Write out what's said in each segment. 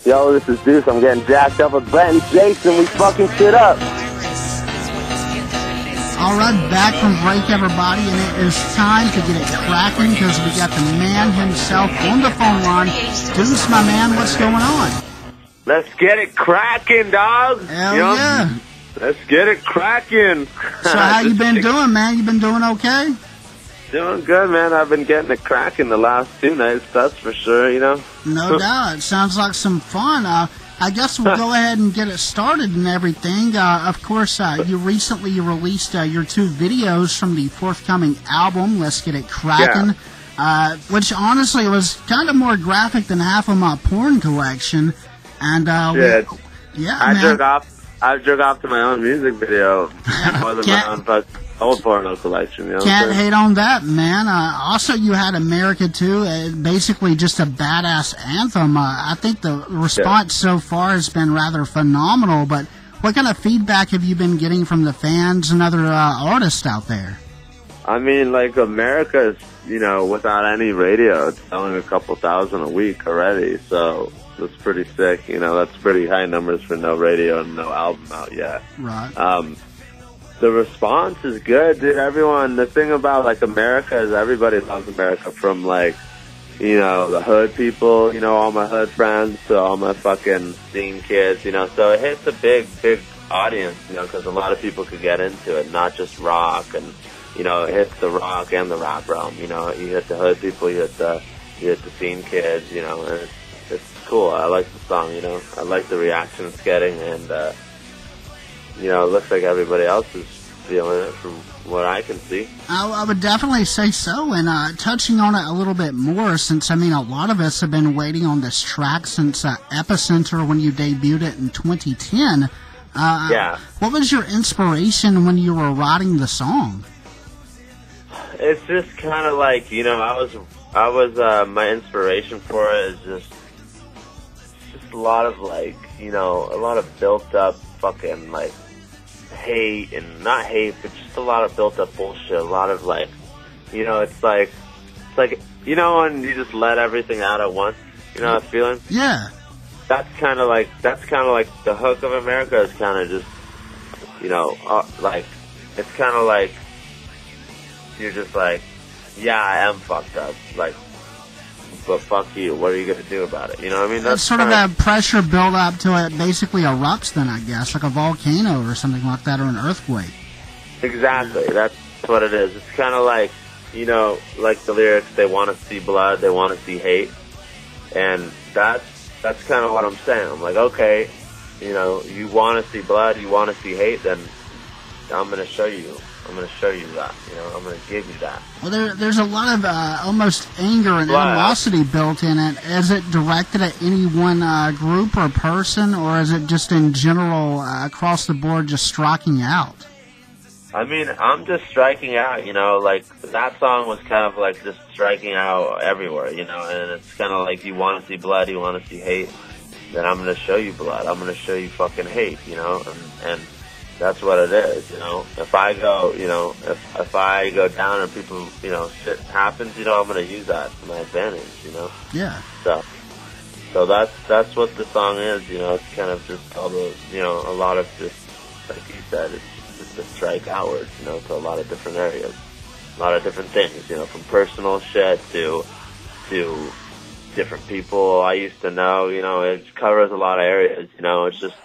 Yo, this is Deuce. I'm getting jacked up with Brent and Jason. We fucking shit up. All right, back from break, everybody, and it is time to get it cracking because we got the man himself on the phone line. Deuce, my man, what's going on? Let's get it cracking, dog. Hell yeah. Let's get it cracking. So how you been doing, man? You been doing okay? Doing good, man. I've been getting it cracking the last 2 nights, that's for sure, you know? No doubt. It sounds like some fun. I guess we'll go ahead and get it started and everything. Of course, you recently released your 2 videos from the forthcoming album, Let's Get It Crackin', which honestly was kind of more graphic than half of my porn collection. And I jerk off to my own music video more than my own old porno collection. You know Can't hate on that, man. Also, you had America too. Basically, just a badass anthem. I think the response so far has been rather phenomenal. But what kind of feedback have you been getting from the fans and other artists out there? I mean, like America is, you know, without any radio, it's selling a couple thousand a week already. So that's pretty sick. You know, that's pretty high numbers for no radio and no album out yet. Right. The response is good, dude. Everyone, the thing about, like, America is everybody loves America, from, like, you know, the hood people, you know, all my hood friends to all my fucking scene kids, you know. So it hits a big, big audience, you know, because a lot of people could get into it, not just rock. And, you know, it hits the rock and the rap realm, you know. You hit the hood people, you hit the scene kids, you know, and it's cool. I like the song, you know. I like the reaction it's getting, and, you know, it looks like everybody else is feeling it from what I can see. I would definitely say so. And touching on it a little bit more, since, I mean, a lot of us have been waiting on this track since Epicenter when you debuted it in 2010. What was your inspiration when you were writing the song? It's just kind of like, you know, I was my inspiration for it is just a lot of, like, you know, a lot of built up fucking, like, hate, and not hate, but just a lot of built up bullshit. A lot of, like, you know, it's like, you know, when you just let everything out at once, you know that feeling? Yeah. That's kind of like the hook of America is kind of just, you know, like, it's kind of like, you're just like, yeah, I am fucked up, like, but fuck you, what are you going to do about it? You know what I mean? That's sort of that pressure build up to it basically erupts then, I guess, like a volcano or something like that, or an earthquake. Exactly, that's what it is. It's kind of like, you know, like the lyrics, they want to see blood, they want to see hate, and that's kind of what I'm saying. I'm like, okay, you know, you want to see blood, you want to see hate, then I'm going to show you. I'm going to show you that, you know, I'm going to give you that. Well, there's a lot of almost anger and animosity built in it. Is it directed at any one group or person, or is it just in general across the board just striking out? I mean, I'm just striking out, you know, like that song was kind of like just striking out everywhere, you know, and it's kind of like, you want to see blood, you want to see hate, then I'm going to show you blood, I'm going to show you fucking hate, you know, and that's what it is, you know. If I go, you know, if I go down and people, you know, shit happens, you know, I'm going to use that to my advantage, you know. Yeah. So that's what the song is, you know. It's kind of just all the, you know, a lot of just, like you said, it's just a strike outwards, you know, to a lot of different areas, a lot of different things, you know, from personal shit to different people I used to know, you know. It covers a lot of areas, you know. It's just,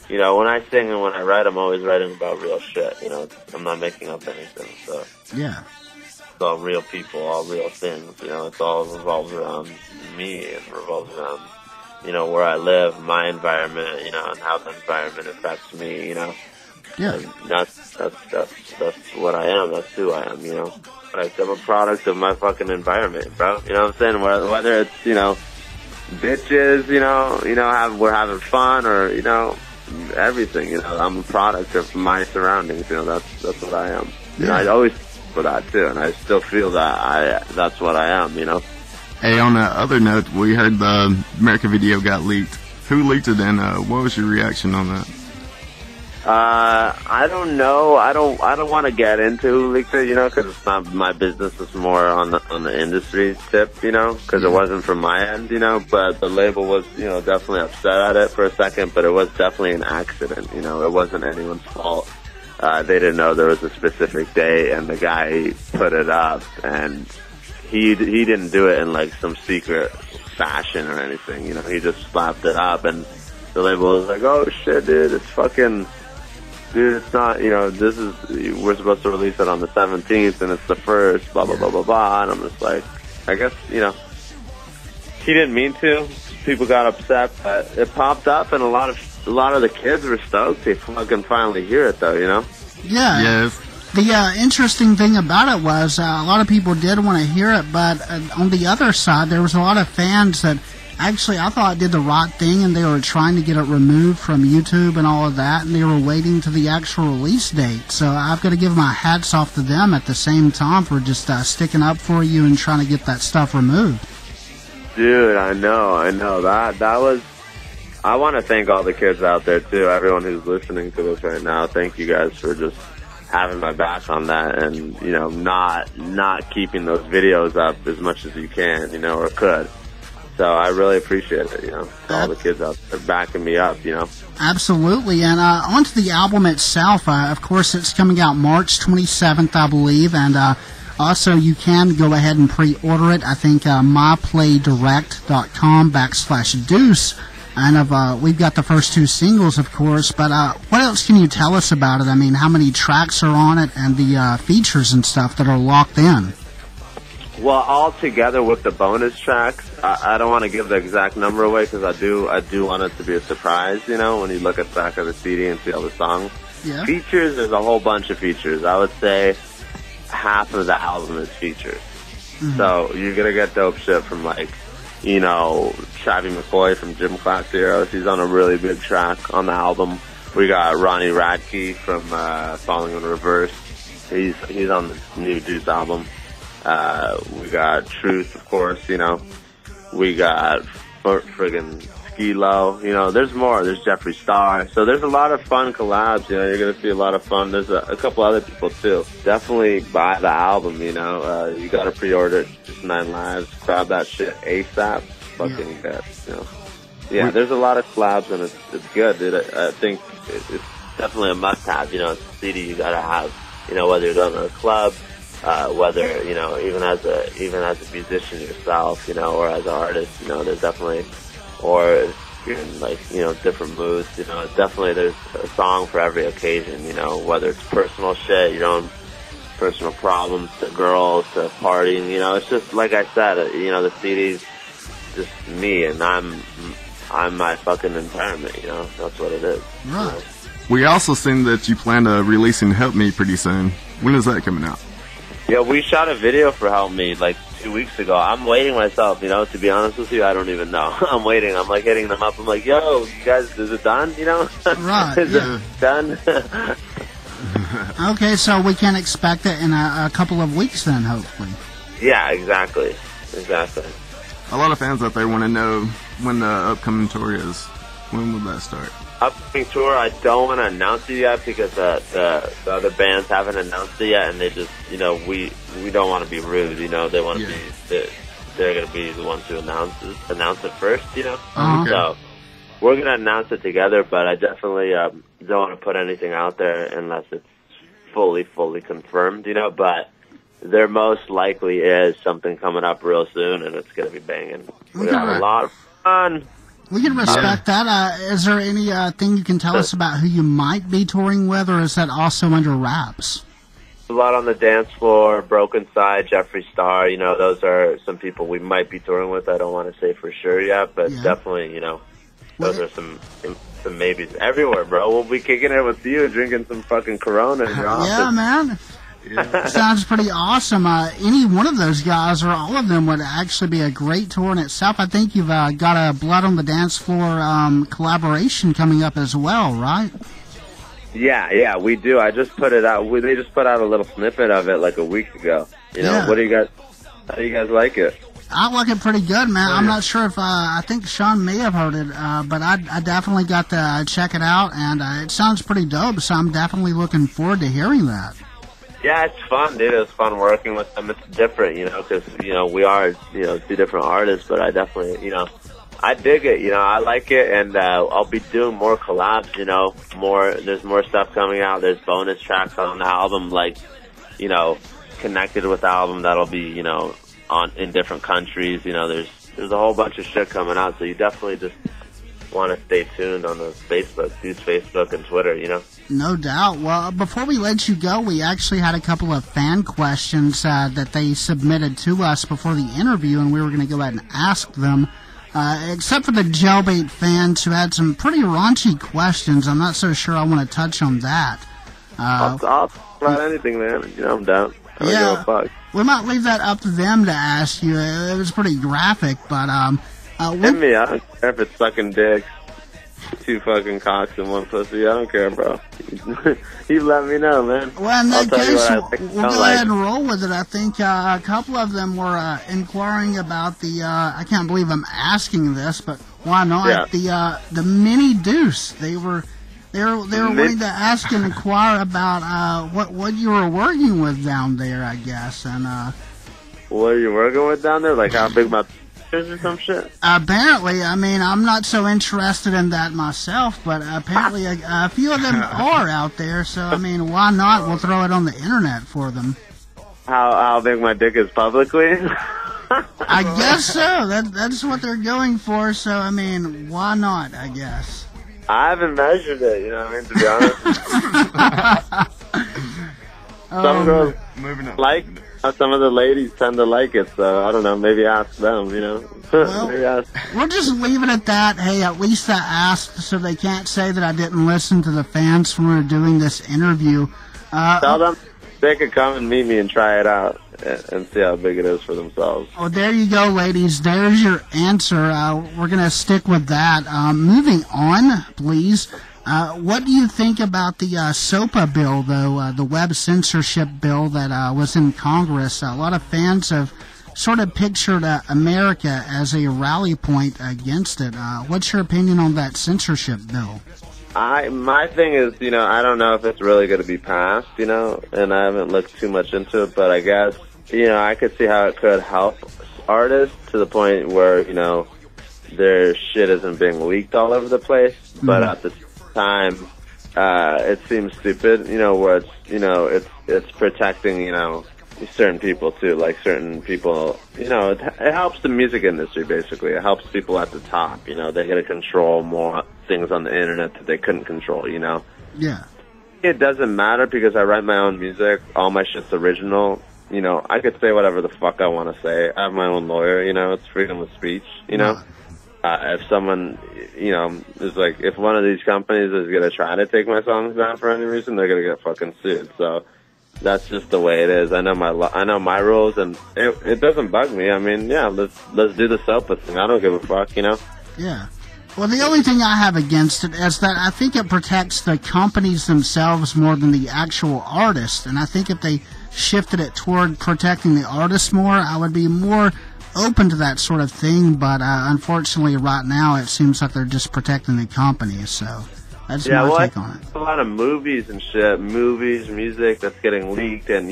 you know, when I sing and when I write, I'm always writing about real shit, you know. I'm not making up anything, so. Yeah. It's all real people, all real things, you know. It's all revolves around me. It revolves around, you know, where I live, my environment, you know, and how the environment affects me, you know. Yeah. And that's what I am. That's who I am, you know. Like, I'm a product of my fucking environment, bro. You know what I'm saying? Whether it's, you know, bitches, you know, we're having fun, or, you know, everything, you know, I'm a product of my surroundings, you know, that's what I am. You know, I always for that too, and I still feel that that's what I am, you know. Hey, on that other note, we heard the America video got leaked. Who leaked it, and what was your reaction on that? I don't know. I don't want to get into who leaked it, because it's not my business. It's more on the industry tip, because it wasn't from my end, but the label was, definitely upset at it for a second, but it was definitely an accident, it wasn't anyone's fault. They didn't know there was a specific day, and the guy put it up, and he didn't do it in like some secret fashion or anything, he just slapped it up, and the label was like, oh shit, dude, it's fucking... Dude, it's not, we're supposed to release it on the 17th, and it's the 1st, blah, blah, blah, blah, blah, and I'm just like, I guess, he didn't mean to. People got upset, but it popped up, and a lot of the kids were stoked to fucking finally hear it, though, Yeah. Yes. The interesting thing about it was a lot of people did want to hear it, but on the other side, there was a lot of fans that actually I thought did the right thing, and they were trying to get it removed from YouTube and all of that, and they were waiting to the actual release date. So I've got to give my hats off to them at the same time for just sticking up for you and trying to get that stuff removed. Dude, I know. That was... I want to thank all the kids out there, too, everyone who's listening to this right now. Thank you guys for just having my back on that and, not keeping those videos up as much as you can, or could. So I really appreciate it, all the kids out there backing me up, Absolutely. And onto the album itself, of course, it's coming out March 27th, I believe, and also you can go ahead and pre-order it. I think myplaydirect.com/Deuce. And we've got the first 2 singles, of course, but what else can you tell us about it? I mean, how many tracks are on it and the features and stuff that are locked in? Well, all together with the bonus tracks, I don't want to give the exact number away because I do want it to be a surprise, when you look at the back of the CD and see all the songs. Yeah. Features, there's a whole bunch of features. I would say half of the album is features. Mm-hmm. So you're going to get dope shit from like, Travis McCoy from Gym Class Heroes. He's on a really big track on the album. We got Ronnie Radke from Falling in Reverse. He's on the new Deuce album. We got Truth, of course, we got friggin' Skilo, there's more. There's Jeffree Star. So there's a lot of fun collabs, you're going to see a lot of fun. There's a couple other people, too. Definitely buy the album, you got to pre-order it. Just 9 Lives. Grab that shit ASAP. Fucking good, Yeah, there's a lot of collabs, and it's good, dude. I think it's definitely a must-have, it's a CD you got to have, whether you're going to a club, whether, even as a musician yourself, or as an artist, there's definitely, or if you're in different moods, it's definitely, there's a song for every occasion, whether it's personal shit, your own personal problems, to girls, to partying, it's just, like I said, the CD's just me, and I'm my fucking environment, that's what it is. Right. We also seen that you plan to releasing Help Me pretty soon. When is that coming out? Yeah, we shot a video for Help Me like 2 weeks ago. I'm waiting myself, to be honest with you, I don't even know. I'm waiting. I'm like hitting them up. I'm like, yo, you guys, is it done? Right. Is it done? Okay, so we can expect it in a couple of weeks then, hopefully. Yeah, exactly. A lot of fans out there want to know when the upcoming tour is. When will that start? Upcoming tour, I don't want to announce it yet because the other bands haven't announced it yet, and they just, we don't want to be rude, they want to be, they're going to be the ones who announce it first, Uh-huh. So we're going to announce it together, but I definitely don't want to put anything out there unless it's fully confirmed, but there most likely is something coming up real soon, and it's going to be banging. We're going to have a lot of fun. We can respect that. Is there any thing you can tell us about who you might be touring with, or is that also under wraps? A lot on the dance floor, Broken Side, Jeffree Star, those are some people we might be touring with. I don't want to say for sure yet, but definitely, those are some maybes everywhere, bro. We'll be kicking it with you, drinking some fucking Corona in your office. Yeah, man. Yeah. Sounds pretty awesome. Any one of those guys or all of them would actually be a great tour in itself. I think you've got a Blood on the Dance Floor collaboration coming up as well, right? Yeah, we do. I just put it out. They just put out a little snippet of it like a week ago. What do you guys? How do you guys like it? looking pretty good, man. I'm not sure if I think Sean may have heard it, but I definitely got to check it out, and it sounds pretty dope. So I'm definitely looking forward to hearing that. Yeah, it's fun, dude. It's fun working with them. It's different, because we are two different artists, but I definitely I dig it. I like it, and I'll be doing more collabs. There's more stuff coming out. There's bonus tracks on the album, like connected with the album that'll be in different countries. There's a whole bunch of shit coming out, so you definitely just want to stay tuned on the Facebook, Deuce Facebook and Twitter. No doubt. Well, before we let you go, we actually had a couple of fan questions that they submitted to us before the interview, and we were going to go ahead and ask them. Except for the Jailbait fans who had some pretty raunchy questions. I'm not so sure I want to touch on that. I'll talk about anything, man. I'm down. I don't give a fuck. We might leave that up to them to ask you. It was pretty graphic, but hit me. I don't care if it's sucking dicks, 2 fucking cocks and 1 pussy. I don't care, bro. You let me know, man. Well, in that case, we'll go ahead and roll with it. I think a couple of them were inquiring about the. I can't believe I'm asking this, but why not? Yeah. The mini Deuce. They were wanting to ask and inquire about what you were working with down there, I guess, and what are you working with down there? Like how big my is or some shit? Apparently, I mean, I'm not so interested in that myself, but apparently a few of them are out there. So I mean, why not? We'll throw it on the internet for them. How big my dick is publicly? I guess so. That's what they're going for. So I mean, why not? I guess. I haven't measured it, to be honest. Some girls like some of the ladies tend to like it, so I don't know, maybe ask them, Well, we'll just leave it at that. Hey, at least I asked, so they can't say that I didn't listen to the fans when we were doing this interview. Tell them they could come and meet me and try it out and see how big it is for themselves. Well, there you go, ladies. There's your answer. We're going to stick with that. Moving on, please. What do you think about the SOPA bill, though, the web censorship bill that was in Congress? A lot of fans have sort of pictured America as a rally point against it. What's your opinion on that censorship bill? My thing is, I don't know if it's really going to be passed, and I haven't looked too much into it, but I guess, I could see how it could help artists to the point where, their shit isn't being leaked all over the place, but at the time, it seems stupid, where it's protecting, certain people too, like certain people, it helps the music industry basically. It helps people at the top, they get to control more things on the internet that they couldn't control, Yeah. It doesn't matter because I write my own music, all my shit's original, I could say whatever the fuck I want to say. I have my own lawyer, it's freedom of speech, if someone, is like, if one of these companies is going to try to take my songs down for any reason, they're going to get fucking sued. So that's just the way it is. I know my rules, and it doesn't bug me. I mean, yeah, let's do the SOPA thing. I don't give a fuck, Yeah. Well, the only thing I have against it is that I think it protects the companies themselves more than the actual artist. And I think if they shifted it toward protecting the artist more, I would be more open to that sort of thing. But unfortunately, right now, it seems like they're just protecting the companies. So that's my take on it. A lot of movies and shit, music that's getting leaked, and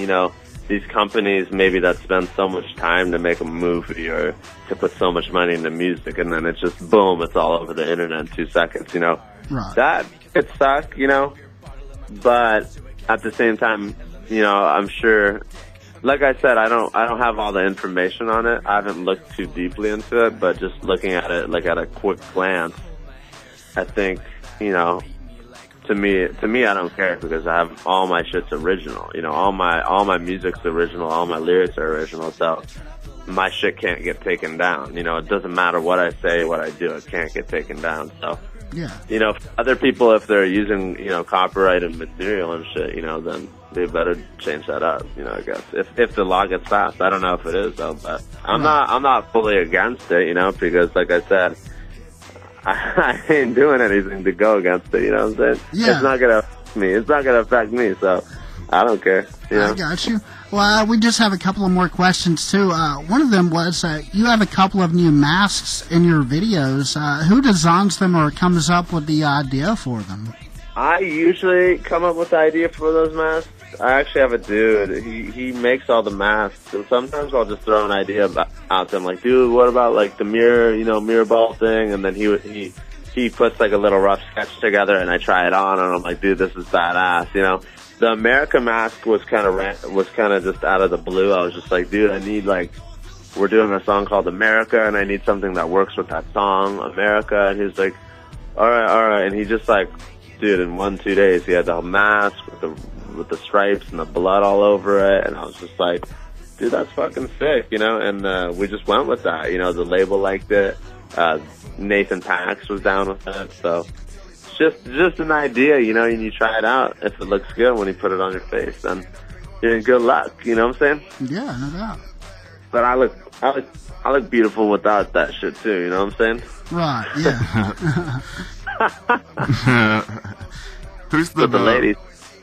these companies maybe that spend so much time to make a movie or to put so much money into music, and then it's just boom, it's all over the internet in 2 seconds. Right. That could suck, but at the same time, I'm sure. Like I said, I don't have all the information on it. I haven't looked too deeply into it, but just looking at it like at a quick glance, I think, to me, I don't care because I have all my shit's original. All my music's original, all my lyrics are original, so my shit can't get taken down. It doesn't matter what I say, what I do, it can't get taken down. So, yeah. Other people, if they're using, copyrighted material and shit, then they better change that up, I guess. If the law gets passed, I don't know if it is though, but I'm not fully against it, because like I said, I ain't doing anything to go against it, you know what I'm saying? Yeah. It's not gonna affect me. So I don't care. You know? I got you. Well, we just have a couple of more questions, too. One of them was, you have a couple of new masks in your videos. Who designs them or comes up with the idea for them? I usually come up with the idea for those masks. I actually have a dude. He makes all the masks. So sometimes I'll just throw an idea out to him, like, dude, what about like the mirror ball thing? And then he puts like a little rough sketch together, and I try it on, and I'm like, dude, this is badass. You know, the America mask was kind of just out of the blue. I was just like, dude, I need we're doing a song called America, and I need something that works with that song, America. And he was like, all right, and he just like, dude, in 1-2 days, he had the mask with the stripes and the blood all over it, and I was just like, dude, that's fucking sick, you know. And we just went with that, you know. The label liked it. Nathan Pax was down with it, so it's just an idea, you know. And you try it out. If it looks good when you put it on your face, then you're in good luck. You know what I'm saying? Yeah, no doubt. But I look beautiful without that shit too. You know what I'm saying? Right. Yeah. Who's the ladies?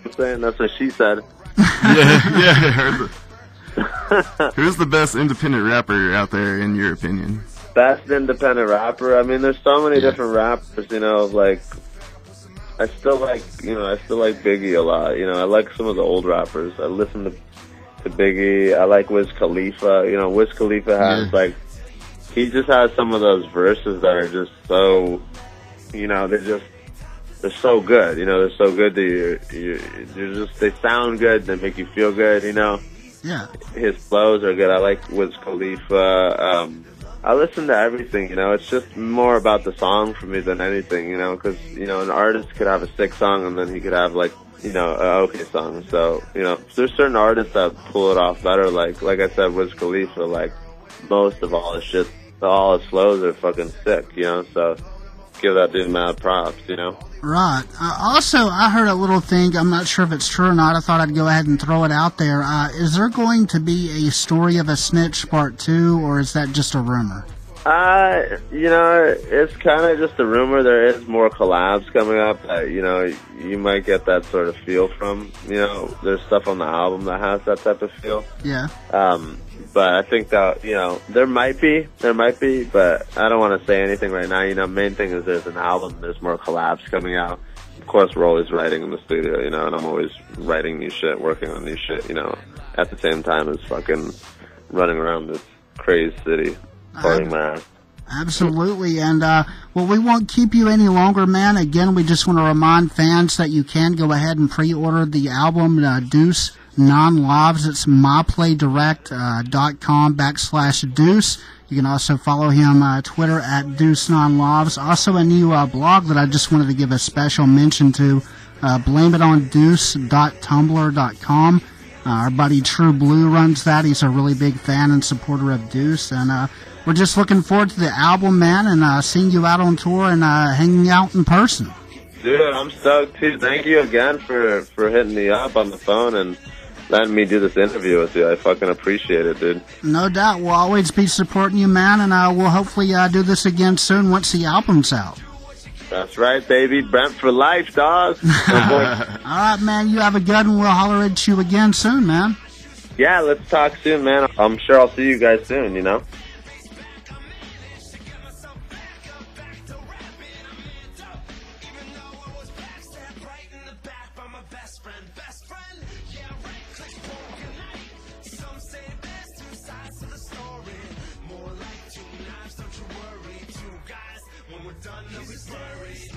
I'm saying that's what she said. Yeah, I heard that. Who's the best independent rapper out there, in your opinion? Best independent rapper? I mean, there's so many different rappers, you know, like, I still like Biggie a lot, you know. I like some of the old rappers. I listen to Biggie. I like Wiz Khalifa. You know, Wiz Khalifa has, he just has some of those verses that are just so, you know, they're so good, you know. They're so good that they sound good, they make you feel good, you know. Yeah. His flows are good. I like Wiz Khalifa. I listen to everything, you know. It's just more about the song for me than anything, you know, because, you know, an artist could have a sick song and then he could have, like, you know, an okay song. So, you know, there's certain artists that pull it off better. Like I said, Wiz Khalifa, like, most of all his shit, all his flows are fucking sick, you know. So give that dude mad props, you know. Right. Also, I heard a little thing. I'm not sure if it's true or not. I thought I'd go ahead and throw it out there. Is there going to be a Story of a Snitch Part 2, or is that just a rumor? You know, it's kind of just a rumor. There is more collabs coming up that, you know, you might get that sort of feel from. You know, there's stuff on the album that has that type of feel. Yeah. But I think that, you know, there might be, but I don't want to say anything right now. You know, main thing is there's an album, there's more collabs coming out. Of course, we're always writing in the studio, you know, and I'm always writing new shit, working on new shit, you know, at the same time as fucking running around this crazy city, partying my ass. Absolutely. And, well, we won't keep you any longer, man. Again, we just want to remind fans that you can go ahead and pre-order the album, Deuce Non-Lives. It's myplaydirect.com/Deuce. You can also follow him Twitter at Deuce Non-Lives. Also a new blog that I just wanted to give a special mention to, blameitondeuce.tumblr.com. Our buddy True Blue runs that. He's a really big fan and supporter of Deuce. And we're just looking forward to the album, man, and seeing you out on tour and hanging out in person. Dude, I'm stoked, too. Thank you again for hitting me up on the phone and letting me do this interview with you. I fucking appreciate it, dude. No doubt. We'll always be supporting you, man, and we'll hopefully do this again soon once the album's out. That's right, baby. Brent for life, dog. All right, man. You have a good one. We'll holler at you again soon, man. Yeah, let's talk soon, man. I'm sure I'll see you guys soon, you know? More like two knives, don't you worry. Two guys, when we're done, they'll be blurry.